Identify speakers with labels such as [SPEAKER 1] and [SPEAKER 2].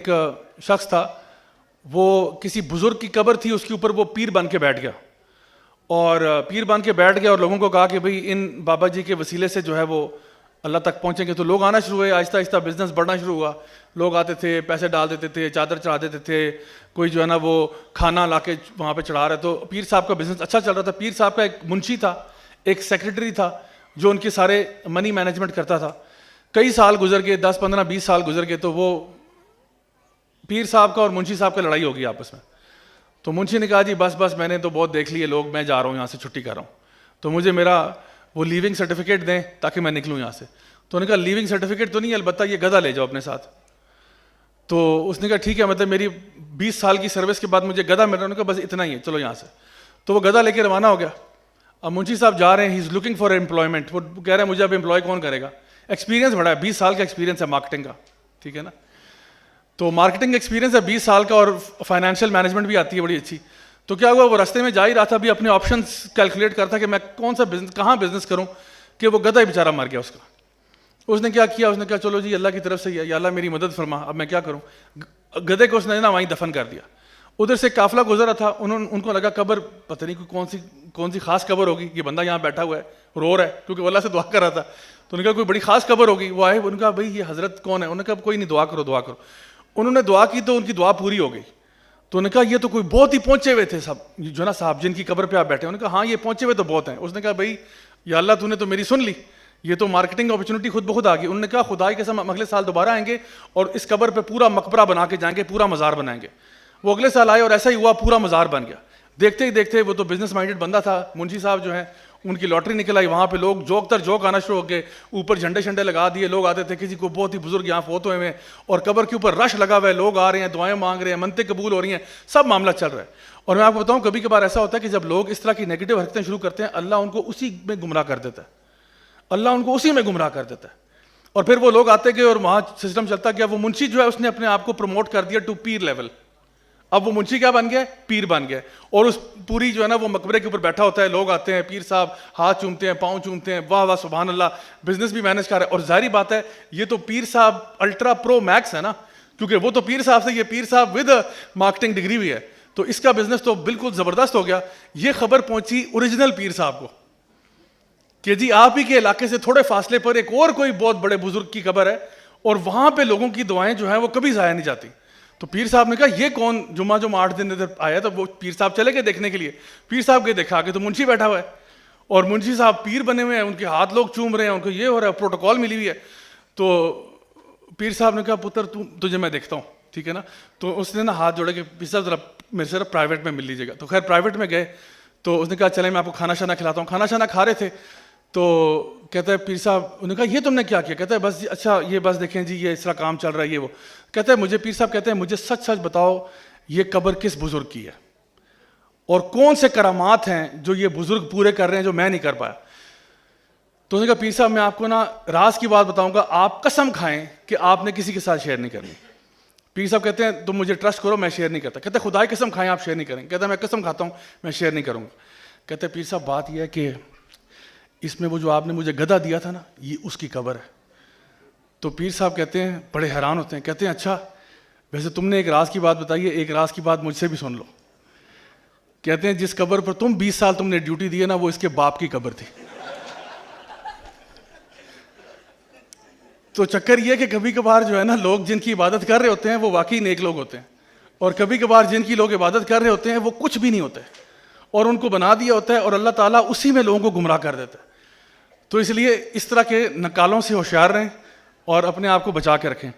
[SPEAKER 1] ایک شخص تھا، وہ کسی بزرگ کی قبر تھی، اس کے اوپر وہ پیر بن کے بیٹھ گیا اور پیر بن کے بیٹھ گیا اور لوگوں کو کہا کہ بھئی ان بابا جی کے وسیلے سے جو ہے وہ اللہ تک پہنچیں گے. تو لوگ آنا شروع ہوئے، آہستہ آہستہ بزنس بڑھنا شروع ہوا. لوگ آتے تھے، پیسے ڈال دیتے تھے، چادر چڑھا دیتے تھے، کوئی جو ہے نا وہ کھانا لا کے وہاں پہ چڑھا رہا ہے. تو پیر صاحب کا بزنس اچھا چل رہا تھا. پیر صاحب کا ایک منشی تھا، ایک سیکرٹری تھا جو ان کے سارے منی مینجمنٹ کرتا تھا. کئی سال گزر گئے، 10 15 20 سال گزر گئے. تو وہ پیر صاحب کا اور منشی صاحب کا لڑائی ہوگی آپس میں. تو منشی نے کہا جی بس بس میں نے تو بہت دیکھ لیے لوگ، میں جا رہا ہوں یہاں سے، چھٹی کر رہا ہوں. تو مجھے میرا وہ لیونگ سرٹیفکیٹ دیں تاکہ میں نکلوں یہاں سے. تو انہوں نے کہا لیونگ سرٹیفکیٹ تو نہیں، البتہ یہ گدھا لے جاؤ اپنے ساتھ. تو اس نے کہا ٹھیک ہے، مطلب میری 20 سال کی سروس کے بعد مجھے گدھا مل رہا ہے. انہوں نے کہا بس اتنا ہی ہے، چلو یہاں سے. تو وہ گدھا لے کے روانہ ہو گیا. اب منشی صاحب جا رہے ہیں، ہی از لوکنگ فار امپلائمنٹ. وہ کہہ رہے ہیں مجھے اب امپلائی کون کرے گا. ایکسپیرینس بڑا ہے، 20 سال کا ایکسپیرینس ہے مارکیٹنگ کا، ٹھیک ہے نا. تو مارکیٹنگ ایکسپیرینس ہے 20 سال کا، اور فائنینشیل مینجمنٹ بھی آتی ہے بڑی اچھی. تو کیا ہوا، وہ راستے میں جا ہی رہا تھا، ابھی اپنے آپشنس کیلکولیٹ کرتا کہ میں کون سا بزنس، کہاں بزنس کروں، کہ وہ گدھا ہی بیچارہ مر گیا اس کا. اس نے کیا کیا، اس نے کہا چلو جی اللہ کی طرف سے یا اللہ میری مدد فرما، اب میں کیا کروں. گدھے کو اس نے نا وہیں دفن کر دیا. ادھر سے قافلہ گزرا تھا، ان کو لگا قبر پتہ نہیں کون سی خاص قبر ہوگی، یہ بندہ یہاں بیٹھا ہوا ہے رو رہا ہے کیونکہ وہ اللہ سے دعا کر رہا تھا. تو انہوں نے کہا کوئی بڑی خاص قبر ہوگی. وہ آئے، انہوں نے کہا بھائی یہ حضرت کون ہے. انہوں نے کہا کوئی نہیں، دعا کرو دعا کرو. انہوں نے دعا کی تو ان کی دعا پوری ہو گئی. تو انہوں نے کہا یہ تو کوئی بہت ہی پہنچے ہوئے تھے سب جو نا صاحب جن کی قبر پہ آپ بیٹھے. انہوں نے کہا ہاں یہ پہنچے ہوئے تو بہت ہیں. اس نے کہا بھائی یا اللہ تو نے تو میری سن لی، یہ تو مارکیٹنگ اپرچونٹی خود بخود آ گئی. انہوں نے کہا خدا کی قسم ہم اگلے سال دوبارہ آئیں گے اور اس قبر پہ پورا مقبرہ بنا کے جائیں گے، پورا مزار بنائیں گے. وہ اگلے سال آئے اور ایسا ہی ہوا، پورا مزار بن گیا. دیکھتے ہی دیکھتے وہ تو بزنس مائنڈیڈ بندہ تھا، منشی صاحب جو ہیں ان کی لاٹری نکل آئی. وہاں پہ لوگ جوک تر جوک آنا شروع ہو گئے، اوپر جھنڈے شنڈے لگا دیے. لوگ آتے تھے، کسی کو بہت ہی بزرگ یہاں فوت ہوئے ہیں اور قبر کے اوپر رش لگا ہوا ہے، لوگ آ رہے ہیں، دعائیں مانگ رہے ہیں، منتیں قبول ہو رہی ہیں، سب معاملہ چل رہا ہے. اور میں آپ کو بتاؤں کبھی کبھار ایسا ہوتا ہے کہ جب لوگ اس طرح کی نیگیٹو حرکتیں شروع کرتے ہیں، اللہ ان کو اسی میں گمراہ کر دیتا ہے. اللہ ان کو اسی میں گمراہ کر دیتا ہے. اور پھر وہ لوگ آتے گئے اور وہاں سسٹم چلتا گیا. وہ منشی جو ہے اس نے اپنے آپ کو پروموٹ کر دیا ٹو پیر لیول. اب وہ منشی کیا بن گیا، پیر بن گیا. اور اس پوری جو ہے نا وہ مقبرے کے اوپر بیٹھا ہوتا ہے، لوگ آتے ہیں، پیر صاحب ہاتھ چومتے ہیں، پاؤں چومتے ہیں، واہ واہ سبحان اللہ، بزنس بھی مینج کر رہا ہے. اور ظاہری بات ہے یہ تو پیر صاحب الٹرا پرو میکس ہے نا، کیونکہ وہ تو پیر صاحب سے، یہ پیر صاحب ود مارکیٹنگ ڈگری بھی ہے. تو اس کا بزنس تو بالکل زبردست ہو گیا. یہ خبر پہنچی اوریجنل پیر صاحب کو کہ جی آپ ہی کے علاقے سے تھوڑے فاصلے پر ایک اور کوئی بہت بڑے بزرگ کی قبر ہے اور وہاں پہ لوگوں کی دعائیں جو ہیں وہ کبھی ضائع نہیں جاتی. تو پیر صاحب نے کہا یہ کون جمعہ 8 دن ادھر آیا. تو وہ پیر صاحب چلے گئے دیکھنے کے لیے. پیر صاحب کے دیکھا کہ تو منشی بیٹھا ہوا ہے اور منشی صاحب پیر بنے ہوئے ہیں، ان کے ہاتھ لوگ چوم رہے ہیں، ان کو یہ ہو رہا ہے، پروٹوکول ملی ہوئی ہے. تو پیر صاحب نے کہا پتر تجھے میں دیکھتا ہوں، ٹھیک ہے نا. تو اس نے نا ہاتھ جوڑے کہ پیر صاحب ذرا میرے سے پرائیویٹ میں مل لیجیے گا. تو خیر پرائیویٹ میں گئے. تو اس نے کہا چلے میں آپ کو کھانا شانا کھلاتا ہوں. کھانا شانا کھا رہے تھے. تو کہتا ہے پیر صاحب، انہوں نے کہا یہ تم نے کیا کیا. کہتا ہے بس اچھا یہ بس دیکھیں جی یہ اس طرح کام چل رہا ہے یہ وہ. کہتا ہے مجھے پیر صاحب کہتے ہیں مجھے سچ سچ بتاؤ یہ قبر کس بزرگ کی ہے اور کون سے کرامات ہیں جو یہ بزرگ پورے کر رہے ہیں جو میں نہیں کر پایا. تو انہوں نے کہا پیر صاحب میں آپ کو نا راز کی بات بتاؤں گا، آپ قسم کھائیں کہ آپ نے کسی کے ساتھ شیئر نہیں کرنی. پیر صاحب کہتے ہیں تم مجھے ٹرسٹ کرو، میں شیئر نہیں کرتا. کہتے ہیں خدا کی قسم کھائیں آپ شیئر نہیں کریں. کہتا ہے میں قسم کھاتا ہوں میں شیئر نہیں کروں گا. کہتے ہیں پیر صاحب بات یہ ہے کہ اس میں وہ جو آپ نے مجھے گدھا دیا تھا نا یہ اس کی قبر ہے. تو پیر صاحب کہتے ہیں بڑے حیران ہوتے ہیں. کہتے ہیں اچھا ویسے تم نے ایک راز کی بات بتائی ہے، ایک راز کی بات مجھ سے بھی سن لو. کہتے ہیں جس قبر پر تم 20 سال تم نے ڈیوٹی دی ہے نا وہ اس کے باپ کی قبر تھی. تو چکر یہ کہ کبھی کبھار جو ہے نا لوگ جن کی عبادت کر رہے ہوتے ہیں وہ واقعی نیک لوگ ہوتے ہیں، اور کبھی کبھار جن کی لوگ عبادت کر رہے ہوتے ہیں وہ کچھ بھی نہیں ہوتے اور ان کو بنا دیا ہوتا ہے اور اللہ تعالیٰ اسی میں لوگوں کو گمراہ کر دیتا ہے. تو اس لیے اس طرح کے نکالوں سے ہوشیار رہیں اور اپنے آپ کو بچا کے رکھیں.